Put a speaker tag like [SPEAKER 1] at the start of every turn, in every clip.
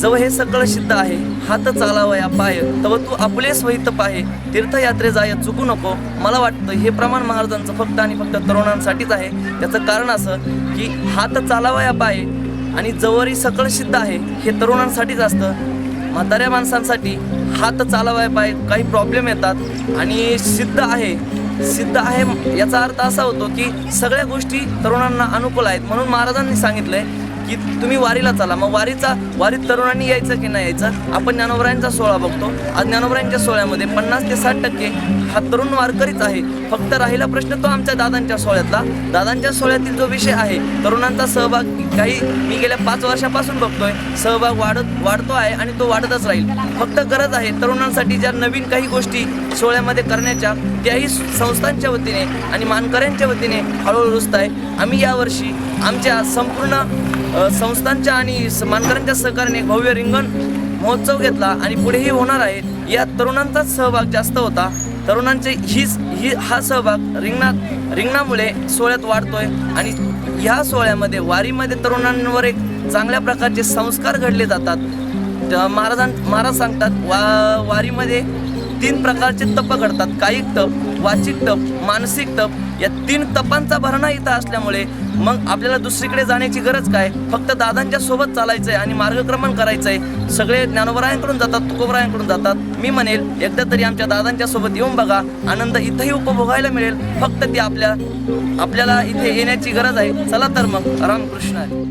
[SPEAKER 1] जव हे सकळ सिद्ध आहे, हात चालावया पाय, तव तू आपले स्वहित पाहे, तीर्थयात्रे जाय चुकू नको. मला वाटतं हे प्रमाण महाराजांचं फक्त आणि फक्त तरुणांसाठीच आहे. त्याचं कारण असं की हात चालावया पाय आणि जवळही सकळ सिद्ध आहे हे तरुणांसाठीच असतं. म्हाताऱ्या माणसांसाठी हात चालावया पाय काही प्रॉब्लेम येतात आणि सिद्ध आहे याचा अर्थ असा होतो की सगळ्या गोष्टी तरुणांना अनुकूल आहेत. म्हणून महाराजांनी सांगितलंय की तुम्ही वारीला चला. मग वारीत तरुणांनी यायचं की नाही यायचं. आपण ज्ञानोबरायांचा सोहळा बघतो. आज ज्ञानोबरायांच्या सोहळ्यामध्ये 50 ते 60% हा तरुण वारकरीच आहे. फक्त राहिला प्रश्न तो आमच्या दादांच्या सोहळ्यातला. दादांच्या सोहळ्यातील जो विषय आहे तरुणांचा सहभाग, काही मी गेल्या 5 वर्षापासून बघतोय सहभाग वाढतो आहे आणि तो वाढतच राहील. फक्त गरज आहे तरुणांसाठी ज्या नवीन काही गोष्टी सोहळ्यामध्ये करण्याच्या, त्याही संस्थांच्या वतीने आणि मानकऱ्यांच्या वतीने हळूहळू रुजत आहे. आम्ही यावर्षी आमच्या संपूर्ण संस्थांच्या आणि मानकऱ्यांच्या सहकार्याने भव्य रिंगण महोत्सव घेतला आणि पुढेही होणार आहे. या तरुणांचाच सहभाग जास्त होता. तरुणांचे हा सहभाग रिंगणामुळे सोहळ्यात वाढतोय आणि ह्या सोहळ्यामध्ये वारीमध्ये तरुणांवर एक चांगल्या प्रकारचे संस्कार घडले जातात. महाराज सांगतात वारीमध्ये 3 प्रकारचे तप घडतात. कायिक तप, वाचिक तप, मानसिक तप. या 3 तपांचा भरणा इथं असल्यामुळे मग आपल्याला दुसरीकडे जाण्याची गरज काय, फक्त दादांच्या सोबत चालायचंय आणि मार्गक्रमण करायचंय. सगळे ज्ञानोबरायांकडून जातात, तुकोबरायांकडून जातात. मी म्हणेल एकदा तरी आमच्या दादांच्या सोबत येऊन बघा, आनंद इथंही उपभोगायला मिळेल. फक्त ती आपल्याला इथे येण्याची गरज आहे. चला तर मग रामकृष्ण हरी.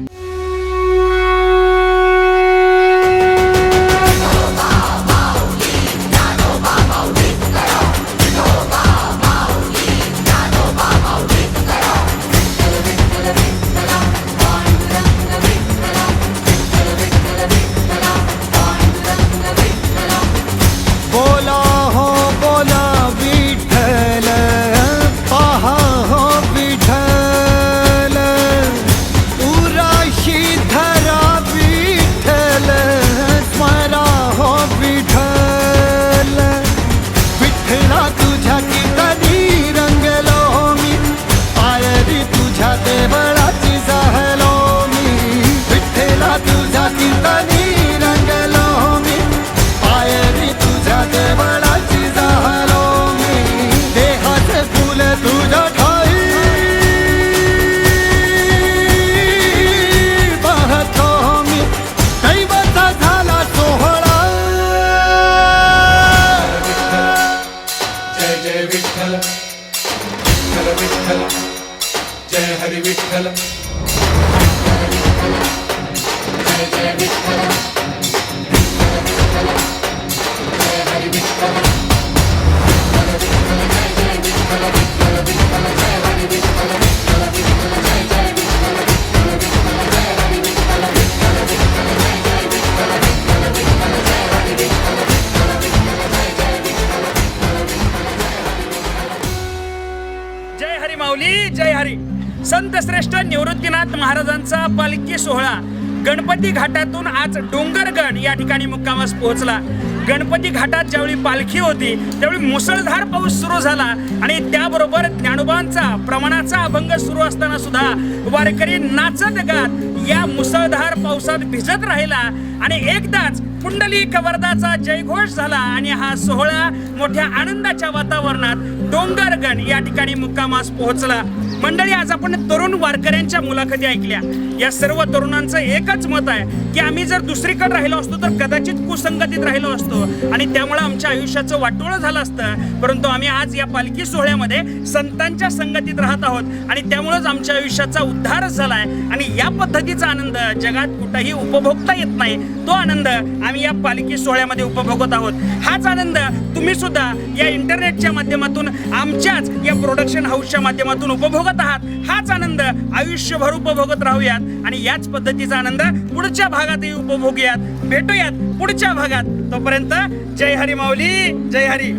[SPEAKER 2] जय हरी विठ्ठल.
[SPEAKER 3] जय हरी माऊली, जय हरी. संत श्रेष्ठ निवृत्तीनाथ महाराजांचा पालखी सोहळा गणपती घाटातून आज डोंगरगड या ठिकाणी मुक्कामास पोहोचला. गणपती घाटात ज्यावेळी पालखी होती त्यावेळी मुसळधार पाऊस सुरू झाला आणि त्याबरोबर ज्ञानोबांचा प्रमाणाचा अभंग सुरू असताना सुद्धा वारकरी नाचत गात या मुसळधार पावसात भिजत राहिला आणि एकदाच पुंडलिक वरदाचा जयघोष झाला आणि हा सोहळा मोठ्या आनंदाच्या वातावरणात डोंगरगड या ठिकाणी मुक्कामास पोहोचला. मंडळी, आज आपण तरुण वारकऱ्यांच्या मुलाखती ऐकल्या. या सर्व तरुणांचं एकच मत आहे की आम्ही जर दुसरीकडे राहिलो असतो तर कदाचित कुसंगतीत राहिलो असतो आणि त्यामुळे आमच्या आयुष्याचं वाटोळं झालं असतं. परंतु आम्ही आज या पालखी सोहळ्यामध्ये संतांच्या संगतीत राहत आहोत आणि त्यामुळेच आमच्या आयुष्याचा उद्धारच झालाय आणि या पद्धतीचा आनंद जगात कुठेही उपभोगता येत नाही. तो आनंद आम्ही या पालखी सोहळ्यामध्ये उपभोगत आहोत. हाच आनंद तुम्ही सुद्धा या इंटरनेटच्या माध्यमातून आमच्याच या प्रोडक्शन हाऊसच्या माध्यमातून उपभोगत आहात. हाच आनंद आयुष्यभर उपभोगत राहूयात आणि याच पद्धतीचा आनंद पुढच्या भागातही उपभोगूयात. भेटूयात पुढच्या भागात. तोपर्यंत जय हरी माऊली, जय हरी.